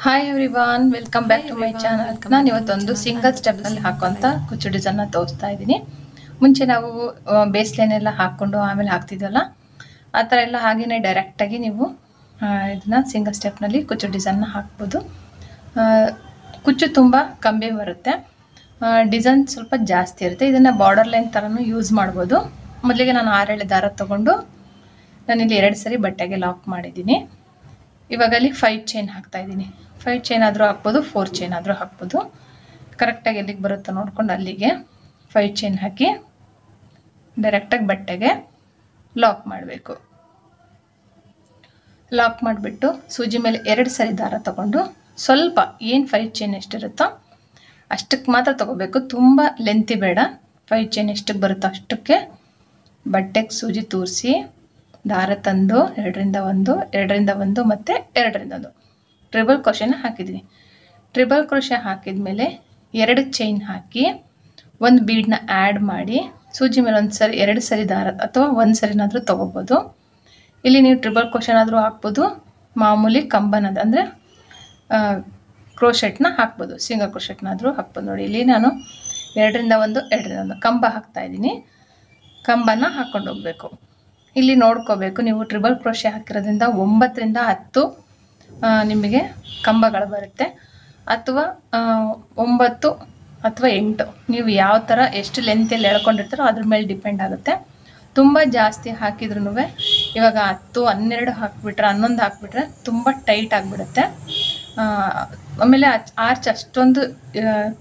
Hi everyone, welcome back to my channel. ನಾನು ಇವತ್ತೊಂದು single ಸ್ಟೆಪ್ನಲ್ಲಿ ಹಾಕುವಂಥ ಕುಚ್ಚು ಡಿಸೈನ್ನ ತೋರಿಸ್ತಾ ಇದ್ದೀನಿ. ಮುಂಚೆ ನಾವು ಬೇಸ್ ಲೈನ್ ಎಲ್ಲ ಹಾಕ್ಕೊಂಡು ಆಮೇಲೆ ಹಾಕ್ತಿದ್ವಲ್ಲ, ಆ ಥರ ಎಲ್ಲ ಹಾಗೆಯೇ ಡೈರೆಕ್ಟಾಗಿ ನೀವು ಇದನ್ನ ಸಿಂಗಲ್ ಸ್ಟೆಪ್ನಲ್ಲಿ ಕುಚ್ಚು ಡಿಸೈನ್ನ ಹಾಕ್ಬೋದು. ಕುಚ್ಚು ತುಂಬ ಕಮ್ಮಿ ಬರುತ್ತೆ, ಡಿಸೈನ್ ಸ್ವಲ್ಪ ಜಾಸ್ತಿ ಇರುತ್ತೆ. ಇದನ್ನು ಬಾರ್ಡರ್ ಲೈನ್ ಥರನೂ ಯೂಸ್ ಮಾಡ್ಬೋದು. ಮೊದಲಿಗೆ ನಾನು 6 ದಾರ ತೊಗೊಂಡು ನಾನಿಲ್ಲಿ 2 ಸರಿ ಬಟ್ಟೆಗೆ ಲಾಕ್ ಮಾಡಿದ್ದೀನಿ. ಇವಾಗ ಅಲ್ಲಿ 5 ಚೈನ್ ಹಾಕ್ತಾ ಇದ್ದೀನಿ. 5 ಚೈನ್ ಆದರೂ ಹಾಕ್ಬೋದು, 4 ಚೈನ್ ಆದರೂ ಹಾಕ್ಬೋದು. ಕರೆಕ್ಟಾಗಿ ಎಲ್ಲಿಗೆ ಬರುತ್ತೋ ನೋಡ್ಕೊಂಡು ಅಲ್ಲಿಗೆ 5 ಚೈನ್ ಹಾಕಿ ಡೈರೆಕ್ಟಾಗಿ ಬಟ್ಟೆಗೆ ಲಾಕ್ ಮಾಡಬೇಕು. ಲಾಕ್ ಮಾಡಿಬಿಟ್ಟು ಸೂಜಿ ಮೇಲೆ 2 ಸರಿ ದಾರ ತಗೊಂಡು ಸ್ವಲ್ಪ ಏನು 5 ಚೈನ್ ಎಷ್ಟಿರುತ್ತೋ ಅಷ್ಟಕ್ಕೆ ಮಾತ್ರ ತಗೋಬೇಕು. ತುಂಬ ಲೆಂತಿ ಬೇಡ. 5 ಚೈನ್ ಎಷ್ಟಕ್ಕೆ ಬರುತ್ತೋ ಅಷ್ಟಕ್ಕೆ ಬಟ್ಟೆಗೆ ಸೂಜಿ ತೂರಿಸಿ ದಾರ ತಂದು 2ರಿಂದ 1, 2ರಿಂದ 1 ಮತ್ತು 2ರಿಂದ 1 ಟ್ರಿಬಲ್ ಕ್ರೋಶೆನ ಹಾಕಿದ್ದೀನಿ. ಟ್ರಿಬಲ್ ಕ್ರೋಶೆ ಹಾಕಿದ ಮೇಲೆ 2 ಚೈನ್ ಹಾಕಿ 1 ಬೀಡನ್ನ ಆ್ಯಡ್ ಮಾಡಿ ಸೂಜಿ ಮೇಲೆ 2 ಸರಿ ದಾರ ಅಥವಾ 1 ಸರಿನಾದರೂ ತೊಗೋಬೋದು. ಇಲ್ಲಿ ನೀವು ಟ್ರಿಬಲ್ ಕ್ರೋಶೆನಾದರೂ ಹಾಕ್ಬೋದು, ಮಾಮೂಲಿ ಕಂಬನದು ಅಂದರೆ ಕ್ರೋಶೆಟ್ನ ಹಾಕ್ಬೋದು, ಸಿಂಗಲ್ ಕ್ರೋಶೆಟ್ನಾದರೂ ಹಾಕ್ಬೋದು. ನೋಡಿ, ಇಲ್ಲಿ ನಾನು 2ರಿಂದ 1, 2ರಿಂದ 1 ಕಂಬ ಹಾಕ್ತಾಯಿದ್ದೀನಿ. ಕಂಬನ ಹಾಕ್ಕೊಂಡು ಹೋಗಬೇಕು. ಇಲ್ಲಿ ನೋಡ್ಕೋಬೇಕು, ನೀವು ಟ್ರಿಬಲ್ ಕ್ರೋಶೆ ಹಾಕಿರೋದ್ರಿಂದ 9ರಿಂದ 10 ನಿಮಗೆ ಕಂಬಗಳು ಬರುತ್ತೆ, ಅಥವಾ 9 ಅಥವಾ 8 ನೀವು ಯಾವ ಥರ ಎಷ್ಟು ಲೆಂತಲ್ಲಿ ಎಳ್ಕೊಂಡಿರ್ತಾರೋ ಅದ್ರ ಮೇಲೆ ಡಿಪೆಂಡ್ ಆಗುತ್ತೆ. ತುಂಬ ಜಾಸ್ತಿ ಹಾಕಿದ್ರೂ ಇವಾಗ 10, 12 ಹಾಕಿಬಿಟ್ರೆ 11 ಹಾಕಿಬಿಟ್ರೆ ತುಂಬ ಟೈಟ್ ಆಗಿಬಿಡುತ್ತೆ. ಆಮೇಲೆ ಆರ್ಚ್ ಅಷ್ಟೊಂದು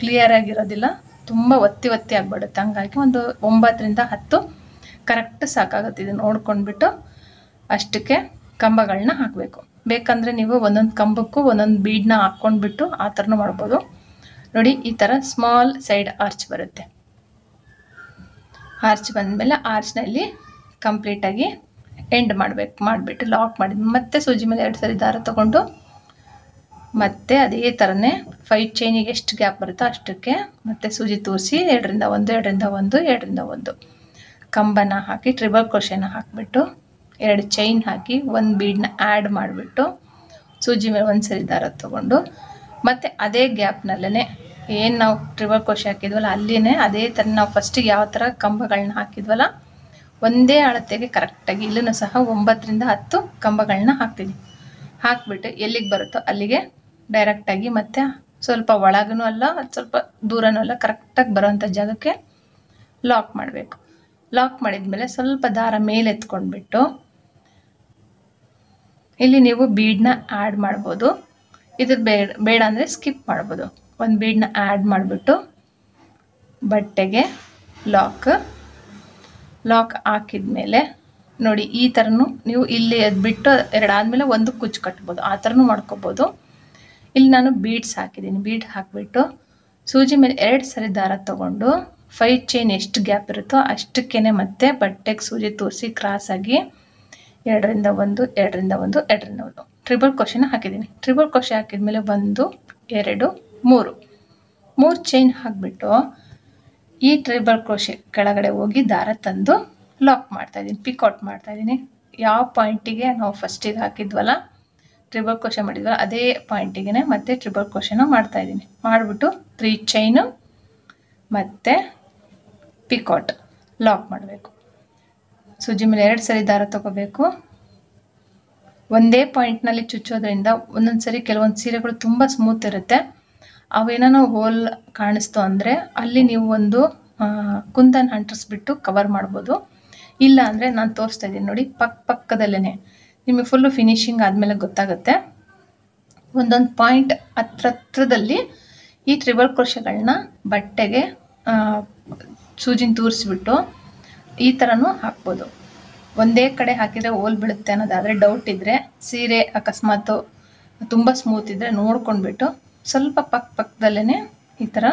ಕ್ಲಿಯರ್ ಆಗಿರೋದಿಲ್ಲ, ತುಂಬ ಒತ್ತಿ ಆಗಿಬಿಡುತ್ತೆ. ಹಂಗಾಗಿ ಒಂದು 9ರಿಂದ 10 ಕರೆಕ್ಟ್ ಸಾಕಾಗುತ್ತೆ. ಇದು ನೋಡ್ಕೊಂಡ್ಬಿಟ್ಟು ಅಷ್ಟಕ್ಕೆ ಕಂಬಗಳನ್ನ ಹಾಕಬೇಕು. ಬೇಕಂದರೆ ನೀವು ಒಂದೊಂದು ಕಂಬಕ್ಕೂ ಒಂದೊಂದು ಬೀಡನ್ನ ಹಾಕ್ಕೊಂಡ್ಬಿಟ್ಟು ಆ ಥರನೂ ಮಾಡ್ಬೋದು. ನೋಡಿ, ಈ ಥರ ಸ್ಮಾಲ್ ಸೈಡ್ ಆರ್ಚ್ ಬರುತ್ತೆ. ಆರ್ಚ್ ಬಂದಮೇಲೆ ಆರ್ಚ್ನಲ್ಲಿ ಕಂಪ್ಲೀಟಾಗಿ ಎಂಡ್ ಮಾಡಿಬಿಟ್ಟು ಲಾಕ್ ಮಾಡಿ ಮತ್ತೆ ಸೂಜಿ ಮೇಲೆ 2 ಸರಿ ದಾರ ತೊಗೊಂಡು ಮತ್ತೆ ಅದೇ ಥರನೇ 5 ಚೈನಿಗೆ ಎಷ್ಟು ಗ್ಯಾಪ್ ಬರುತ್ತೋ ಅಷ್ಟಕ್ಕೆ ಮತ್ತೆ ಸೂಜಿ ತೂರಿಸಿ 2ರಿಂದ 1, 2ರಿಂದ 1, 2ರಿಂದ 1 ಕಂಬನ ಹಾಕಿ ಟ್ರಿಬಲ್ ಕ್ರೋಶೆನ ಹಾಕಿಬಿಟ್ಟು 2 ಚೈನ್ ಹಾಕಿ 1 ಬೀಡನ್ನ ಆ್ಯಡ್ ಮಾಡಿಬಿಟ್ಟು ಸೂಜಿ ಮೇಲೆ 1 ಸರಿ ದಾರ ತೊಗೊಂಡು ಮತ್ತು ಅದೇ ಗ್ಯಾಪ್ನಲ್ಲೇ ಏನು ನಾವು ಟ್ರಿಬಲ್ ಕ್ರೋಶೆ ಹಾಕಿದ್ವಲ್ಲ ಅಲ್ಲಿನೇ ಅದೇ ಥರ ನಾವು ಫಸ್ಟಿಗೆ ಯಾವ ಥರ ಕಂಬಗಳನ್ನ ಹಾಕಿದ್ವಲ್ಲ ಒಂದೇ ಅಳತೆಗೆ ಕರೆಕ್ಟಾಗಿ ಇಲ್ಲೂ ಸಹ 9ರಿಂದ 10 ಕಂಬಗಳನ್ನ ಹಾಕ್ತೀನಿ. ಹಾಕಿಬಿಟ್ಟು ಎಲ್ಲಿಗೆ ಬರುತ್ತೋ ಅಲ್ಲಿಗೆ ಡೈರೆಕ್ಟಾಗಿ ಮತ್ತು ಸ್ವಲ್ಪ ಒಳಗೂ ಅಲ್ಲ ಸ್ವಲ್ಪ ದೂರನೂ ಅಲ್ಲ ಕರೆಕ್ಟಾಗಿ ಬರೋವಂಥ ಜಾಗಕ್ಕೆ ಲಾಕ್ ಮಾಡಬೇಕು. ಲಾಕ್ ಮಾಡಿದ್ಮೇಲೆ ಸ್ವಲ್ಪ ದಾರ ಮೇಲೆ ಎತ್ಕೊಂಡ್ಬಿಟ್ಟು ಇಲ್ಲಿ ನೀವು ಬೀಡನ್ನ ಆ್ಯಡ್ ಮಾಡ್ಬೋದು. ಇದು ಬೇಡ ಅಂದರೆ ಸ್ಕಿಪ್ ಮಾಡ್ಬೋದು. 1 ಬೀಡನ್ನ ಆ್ಯಡ್ ಮಾಡಿಬಿಟ್ಟು ಬಟ್ಟೆಗೆ ಲಾಕ್ ಹಾಕಿದ್ಮೇಲೆ ನೋಡಿ, ಈ ಥರನೂ ನೀವು ಇಲ್ಲಿ ಬಿಟ್ಟು 2 ಆದಮೇಲೆ 1 ಕುಚ್ಚು ಕಟ್ಬೋದು, ಆ ಥರನೂ ಮಾಡ್ಕೋಬೋದು. ಇಲ್ಲಿ ನಾನು ಬೀಡ್ಸ್ ಹಾಕಿದ್ದೀನಿ. ಬೀಡ್ ಹಾಕಿಬಿಟ್ಟು ಸೂಜಿ ಮೇಲೆ 2 ಸರಿ ದಾರ ತೊಗೊಂಡು 5 ಚೈನ್ ಎಷ್ಟು ಗ್ಯಾಪ್ ಇರುತ್ತೋ ಅಷ್ಟಕ್ಕೇ ಮತ್ತೆ ಬಟ್ಟೆಗೆ ಸೂಜಿ ತೋರಿಸಿ ಕ್ರಾಸಾಗಿ 2ರಿಂದ 1, 2ರಿಂದ 1, 2ರಿಂದ 1 ಟ್ರಿಬಲ್ ಕ್ರೋಶೆನ ಹಾಕಿದ್ದೀನಿ. ಟ್ರಿಬಲ್ ಕ್ರೋಶೆ ಹಾಕಿದ್ಮೇಲೆ 1, 2, 3 ಚೈನ್ ಹಾಕಿಬಿಟ್ಟು ಈ ಟ್ರಿಬಲ್ ಕ್ರೋಶೆ ಕೆಳಗಡೆ ಹೋಗಿ ದಾರ ತಂದು ಲಾಕ್ ಮಾಡ್ತಾಯಿದ್ದೀನಿ, ಪಿಕ್ಔಟ್ ಮಾಡ್ತಾಯಿದ್ದೀನಿ. ಯಾವ ಪಾಯಿಂಟಿಗೆ ನಾವು ಫಸ್ಟಿಗೆ ಹಾಕಿದ್ವಲ್ಲ ಟ್ರಿಬಲ್ ಕ್ರೋಶೆ ಮಾಡಿದ್ವಲ್ಲ ಅದೇ ಪಾಯಿಂಟಿಗೆ ಮತ್ತೆ ಟ್ರಿಬಲ್ ಕ್ರೋಶೆನ ಮಾಡ್ತಾಯಿದ್ದೀನಿ. ಮಾಡಿಬಿಟ್ಟು 3 ಚೈನು ಮತ್ತು ಪಿಕ್ಔಟ್ ಲಾಕ್ ಮಾಡಬೇಕು. ಸೂಜಿ ಮೇಲೆ 2 ಸರಿ ದಾರ ತೊಗೋಬೇಕು. ಒಂದೇ ಪಾಯಿಂಟ್ನಲ್ಲಿ ಚುಚ್ಚೋದ್ರಿಂದ ಒಂದೊಂದು ಸರಿ ಕೆಲವೊಂದು ಸೀರೆಗಳು ತುಂಬ ಸ್ಮೂತ್ ಇರುತ್ತೆ, ಅವೇನೋ ಹೋಲ್ ಕಾಣಿಸ್ತು ಅಂದರೆ ಅಲ್ಲಿ ನೀವು ಒಂದು ಕುಂದನ್ ಅಂಟಿಸ್ಬಿಟ್ಟು ಕವರ್ ಮಾಡ್ಬೋದು. ಇಲ್ಲ ಅಂದರೆ ನಾನು ತೋರಿಸ್ತಾ ಇದ್ದೀನಿ ನೋಡಿ, ಪಕ್ಕದಲ್ಲೇ ನಿಮಗೆ ಫುಲ್ಲು ಫಿನಿಶಿಂಗ್ ಆದಮೇಲೆ ಗೊತ್ತಾಗುತ್ತೆ. ಒಂದೊಂದು ಪಾಯಿಂಟ್ ಹತ್ರದಲ್ಲಿ ಈ ಟ್ರಿಬಲ್ ಕ್ರೋಶೆಗಳನ್ನ ಬಟ್ಟೆಗೆ ಸೂಜಿನ ತೂರಿಸ್ಬಿಟ್ಟು ಈ ಥರನೂ ಹಾಕ್ಬೋದು. ಒಂದೇ ಕಡೆ ಹಾಕಿದರೆ ಹೋಲ್ ಬೀಳುತ್ತೆ ಅನ್ನೋದಾದರೆ ಡೌಟ್ ಇದ್ದರೆ, ಸೀರೆ ಅಕಸ್ಮಾತು ತುಂಬ ಸ್ಮೂತ್ ಇದ್ದರೆ ನೋಡ್ಕೊಂಡ್ಬಿಟ್ಟು ಸ್ವಲ್ಪ ಪಕ್ಕದಲ್ಲೇ ಈ ಥರ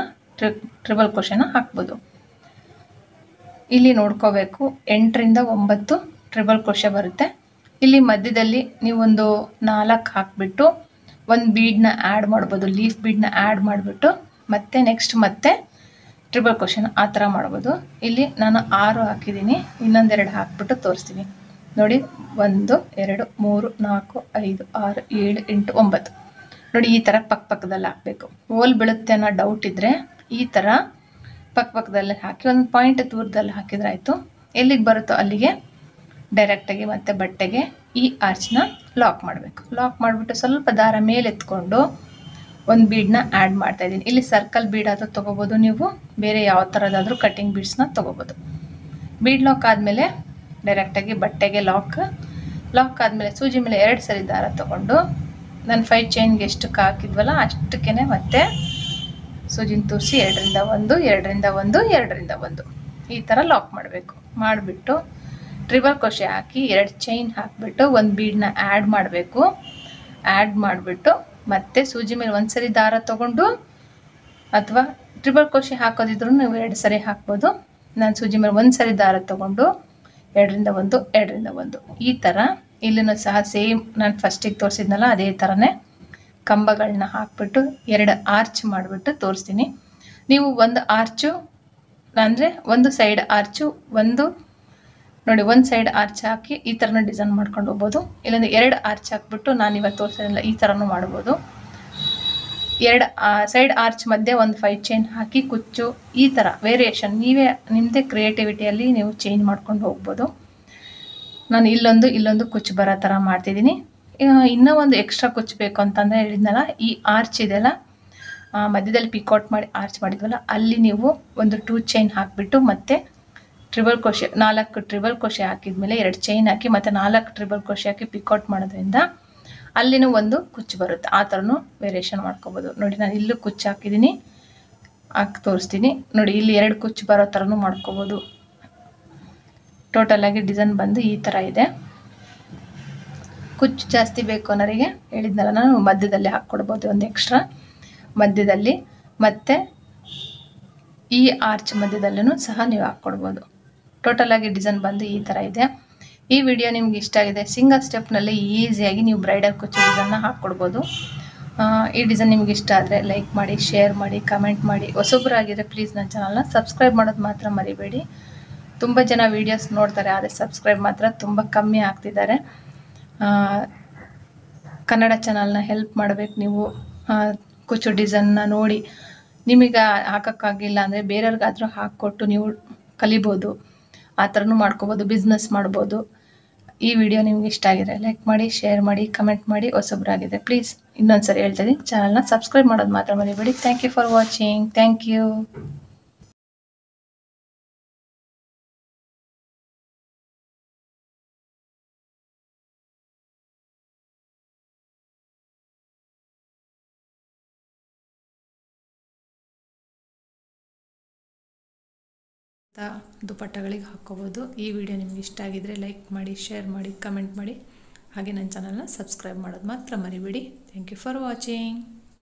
ಟ್ರಿಬಲ್ ಕ್ರೋಶೆನ ಹಾಕ್ಬೋದು. ಇಲ್ಲಿ ನೋಡ್ಕೋಬೇಕು, 8ರಿಂದ 9 ಟ್ರಿಬಲ್ ಕ್ರೋಶೆ ಬರುತ್ತೆ. ಇಲ್ಲಿ ಮಧ್ಯದಲ್ಲಿ ನೀವೊಂದು 4 ಹಾಕಿಬಿಟ್ಟು 1 ಬೀಡನ್ನ ಆ್ಯಡ್ ಮಾಡ್ಬೋದು, ಲೀಫ್ ಬೀಡನ್ನ ಆ್ಯಡ್ ಮಾಡಿಬಿಟ್ಟು ಮತ್ತೆ ಟ್ರಿಬಲ್ ಕ್ರೋಶೆನ ಆ ಥರ ಮಾಡ್ಬೋದು. ಇಲ್ಲಿ ನಾನು 6 ಹಾಕಿದ್ದೀನಿ, ಇನ್ನೊಂದು 2 ಹಾಕ್ಬಿಟ್ಟು ತೋರಿಸ್ತೀನಿ ನೋಡಿ. 1, 2, 3, 4, 5, 6, 7, 8, 9 ನೋಡಿ ಈ ಥರ ಪಕ್ಕದಲ್ಲಿ ಹಾಕಬೇಕು. ಹೋಲ್ ಬೀಳುತ್ತೆ ಅನ್ನೋ ಡೌಟ್ ಇದ್ದರೆ ಈ ಥರ ಪಕ್ಕದಲ್ಲಿ ಹಾಕಿ ಒಂದು ಪಾಯಿಂಟ್ ದೂರದಲ್ಲಿ ಹಾಕಿದ್ರೆ ಆಯಿತು. ಎಲ್ಲಿಗೆ ಬರುತ್ತೋ ಅಲ್ಲಿಗೆ ಡೈರೆಕ್ಟಾಗಿ ಮತ್ತೆ ಬಟ್ಟೆಗೆ ಈ ಆರ್ಚ್ನ ಲಾಕ್ ಮಾಡಬೇಕು. ಲಾಕ್ ಮಾಡಿಬಿಟ್ಟು ಸ್ವಲ್ಪ ದಾರ ಮೇಲೆ ಎತ್ಕೊಂಡು ಒಂದು ಬೀಡನ್ನ ಆ್ಯಡ್ ಮಾಡ್ತಾಯಿದ್ದೀನಿ. ಇಲ್ಲಿ ಸರ್ಕಲ್ ಬೀಡ್ ಆದರೂ ತೊಗೋಬೋದು, ನೀವು ಬೇರೆ ಯಾವ ಥರದಾದರೂ ಕಟ್ಟಿಂಗ್ ಬೀಡ್ಸ್ನ ತೊಗೋಬೋದು. ಬೀಡ್ ಲಾಕ್ ಆದಮೇಲೆ ಡೈರೆಕ್ಟಾಗಿ ಬಟ್ಟೆಗೆ ಲಾಕ್ ಆದಮೇಲೆ ಸೂಜಿ ಮೇಲೆ 2 ಸರಿ ದಾರ ತೊಗೊಂಡು ನಾನು 5 ಚೈನ್ಗೆ ಎಷ್ಟಕ್ಕೆ ಹಾಕಿದ್ವಲ್ಲ ಅಷ್ಟಕ್ಕೇ ಮತ್ತೆ ಸೂಜಿನ ತೂರಿಸಿ 2ರಿಂದ 1 2ರಿಂದ 1 2ರಿಂದ 1 ಈ ಥರ ಲಾಕ್ ಮಾಡಬೇಕು. ಮಾಡಿಬಿಟ್ಟು ಟ್ರಿಬಲ್ ಕ್ರೋಶೆ ಹಾಕಿ 2 ಚೈನ್ ಹಾಕಿಬಿಟ್ಟು ಒಂದು ಬೀಡನ್ನ ಆ್ಯಡ್ ಮಾಡಬೇಕು. ಆ್ಯಡ್ ಮಾಡಿಬಿಟ್ಟು ಮತ್ತೆ ಸೂಜಿ ಮೇಲೆ 1 ಸರಿ ದಾರ ತೊಗೊಂಡು ಅಥವಾ ಟ್ರಿಬಲ್ ಕ್ರೋಶೆ ಹಾಕೋದಿದ್ರು ನೀವು 2 ಸರಿ ಹಾಕ್ಬೋದು. ನಾನು ಸೂಜಿ ಮೇಲೆ 1 ಸರಿ ದಾರ ತೊಗೊಂಡು 2ರಿಂದ 1 2ರಿಂದ 1 ಈ ಥರ ಇಲ್ಲಿನೂ ಸಹ ಸೇಮ್ ನಾನು ಫಸ್ಟಿಗೆ ತೋರಿಸಿದ್ನಲ್ಲ ಅದೇ ಥರನೇ ಕಂಬಗಳನ್ನ ಹಾಕ್ಬಿಟ್ಟು 2 ಆರ್ಚ್ ಮಾಡಿಬಿಟ್ಟು ತೋರಿಸ್ತೀನಿ. ನೀವು ಒಂದು ಆರ್ಚು ಅಂದರೆ ಒಂದು ಸೈಡ್ ಆರ್ಚು ನೋಡಿ ಒಂದು ಸೈಡ್ ಆರ್ಚ್ ಹಾಕಿ ಈ ಥರನೂ ಡಿಸೈನ್ ಮಾಡ್ಕೊಂಡು ಹೋಗ್ಬೋದು. ಇಲ್ಲಾಂದರೆ 2 ಆರ್ಚ್ ಹಾಕ್ಬಿಟ್ಟು ನಾನು ಇವತ್ತು ತೋರಿಸಿರಲಿಲ್ಲ ಈ ಥರನೂ ಮಾಡ್ಬೋದು. 2 ಸೈಡ್ ಆರ್ಚ್ ಮಧ್ಯೆ ಒಂದು 5 ಚೈನ್ ಹಾಕಿ ಕುಚ್ಚು ಈ ಥರ ವೇರಿಯೇಷನ್ ನೀವೇ ನಿಮ್ಮದೇ ಕ್ರಿಯೇಟಿವಿಟಿಯಲ್ಲಿ ನೀವು ಚೇಂಜ್ ಮಾಡ್ಕೊಂಡು ಹೋಗ್ಬೋದು. ನಾನು ಇಲ್ಲೊಂದು ಕುಚ್ಚು ಬರೋ ಥರ ಮಾಡ್ತಿದ್ದೀನಿ. ಇನ್ನೂ ಒಂದು ಎಕ್ಸ್ಟ್ರಾ ಕುಚ್ಚು ಬೇಕು ಅಂತಂದರೆ ಹೇಳಿದ್ನಲ್ಲ, ಈ ಆರ್ಚ್ ಇದೆಯಲ್ಲ ಮಧ್ಯದಲ್ಲಿ ಪಿಕೌಟ್ ಮಾಡಿ ಆರ್ಚ್ ಮಾಡಿದ್ವಲ್ಲ ಅಲ್ಲಿ ನೀವು ಒಂದು 2 ಚೈನ್ ಹಾಕಿಬಿಟ್ಟು ಮತ್ತೆ ಟ್ರಿಬಲ್ ಕ್ರೋಶೆ 4 ಟ್ರಿಬಲ್ ಕ್ರೋಶೆ ಹಾಕಿದ್ಮೇಲೆ 2 ಚೈನ್ ಹಾಕಿ ಮತ್ತು 4 ಟ್ರಿಬಲ್ ಕ್ರೋಶೆ ಹಾಕಿ ಪಿಕೌಟ್ ಮಾಡೋದ್ರಿಂದ ಅಲ್ಲಿನೂ ಒಂದು ಕುಚ್ಚು ಬರುತ್ತೆ. ಆ ಥರನೂ ವೇರಿಯೇಷನ್ ಮಾಡ್ಕೋಬೋದು. ನೋಡಿ ನಾನು ಇಲ್ಲೂ ಕುಚ್ಚು ಹಾಕಿದ್ದೀನಿ, ಹಾಕಿ ತೋರಿಸ್ತೀನಿ. ನೋಡಿ ಇಲ್ಲಿ 2 ಕುಚ್ಚು ಬರೋ ಥರನೂ ಮಾಡ್ಕೋಬೋದು. ಟೋಟಲಾಗಿ ಡಿಸೈನ್ ಬಂದು ಈ ಥರ ಇದೆ. ಕುಚ್ಚು ಜಾಸ್ತಿ ಬೇಕು ಅನ್ನೋರಿಗೆ ಹೇಳಿದ್ನಲ್ಲ ನಾನು ಮಧ್ಯದಲ್ಲಿ ಹಾಕ್ಕೊಡ್ಬೋದು, ಒಂದು ಎಕ್ಸ್ಟ್ರಾ ಮಧ್ಯದಲ್ಲಿ ಮತ್ತು ಈ ಆರ್ಚ್ ಮಧ್ಯದಲ್ಲೂ ಸಹ ನೀವು ಹಾಕ್ಕೊಡ್ಬೋದು. ಟೋಟಲಾಗಿ ಡಿಸೈನ್ ಬಂದು ಈ ಥರ ಇದೆ. ಈ ವಿಡಿಯೋ ನಿಮ್ಗೆ ಇಷ್ಟ ಆಗಿದೆ, ಸಿಂಗಲ್ ಸ್ಟೆಪ್ನಲ್ಲಿ ಈಸಿಯಾಗಿ ನೀವು ಬ್ರೈಡಲ್ ಕುಚ್ಚು ಡಿಸೈನ್ನ ಹಾಕ್ಕೊಡ್ಬೋದು. ಈ ಡಿಸೈನ್ ನಿಮ್ಗೆ ಇಷ್ಟ ಆದರೆ ಲೈಕ್ ಮಾಡಿ, ಶೇರ್ ಮಾಡಿ, ಕಮೆಂಟ್ ಮಾಡಿ. ಹೊಸೊಬ್ಬರಾಗಿದ್ದರೆ ಪ್ಲೀಸ್ ನನ್ನ ಚಾನಲ್ನ ಸಬ್ಸ್ಕ್ರೈಬ್ ಮಾಡೋದು ಮಾತ್ರ ಮರಿಬೇಡಿ. ತುಂಬ ಜನ ವೀಡಿಯೋಸ್ ನೋಡ್ತಾರೆ, ಆದರೆ ಸಬ್ಸ್ಕ್ರೈಬ್ ಮಾತ್ರ ತುಂಬ ಕಮ್ಮಿ ಆಗ್ತಿದ್ದಾರೆ. ಕನ್ನಡ ಚಾನಲ್ನ ಹೆಲ್ಪ್ ಮಾಡಬೇಕು ನೀವು. ಕುಚ್ಚು ಡಿಸೈನ್ನ ನೋಡಿ ನಿಮಗೆ ಹಾಕೋಕ್ಕಾಗಿಲ್ಲ ಅಂದರೆ ಬೇರೆಯವ್ರಿಗಾದರೂ ಹಾಕ್ಕೊಟ್ಟು ನೀವು ಕಲಿಬೋದು. ಆ ಥರನೂ ಮಾಡ್ಕೋಬೋದು, ಬಿಸ್ನೆಸ್ ಮಾಡ್ಬೋದು. ಈ ವಿಡಿಯೋ ನಿಮ್ಗೆ ಇಷ್ಟ ಆಗಿದೆ ಲೈಕ್ ಮಾಡಿ, ಶೇರ್ ಮಾಡಿ, ಕಮೆಂಟ್ ಮಾಡಿ. ಹೊಸೊಬ್ಬರಾಗಿದೆ ಪ್ಲೀಸ್ ಇನ್ನೊಂದು ಸರಿ ಹೇಳ್ತೀನಿ, ಚಾನಲ್ನ ಸಬ್ಸ್ಕ್ರೈಬ್ ಮಾಡೋದು ಮಾತ್ರ ಮರಿಬೇಡಿ. Thank you for watching. Thank you. ದುಪಟ್ಟಗಳಿಗೆ ಹಾಕ್ಕೋಬೋದು. ಈ ವಿಡಿಯೋ ನಿಮ್ಗೆ ಇಷ್ಟ ಆಗಿದ್ರೆ ಲೈಕ್ ಮಾಡಿ, ಶೇರ್ ಮಾಡಿ, ಕಮೆಂಟ್ ಮಾಡಿ. ಹಾಗೆ ನನ್ನ ಚಾನಲ್ನ ಸಬ್ಸ್ಕ್ರೈಬ್ ಮಾಡೋದು ಮಾತ್ರ ಮರಿಬೇಡಿ. Thank you for watching.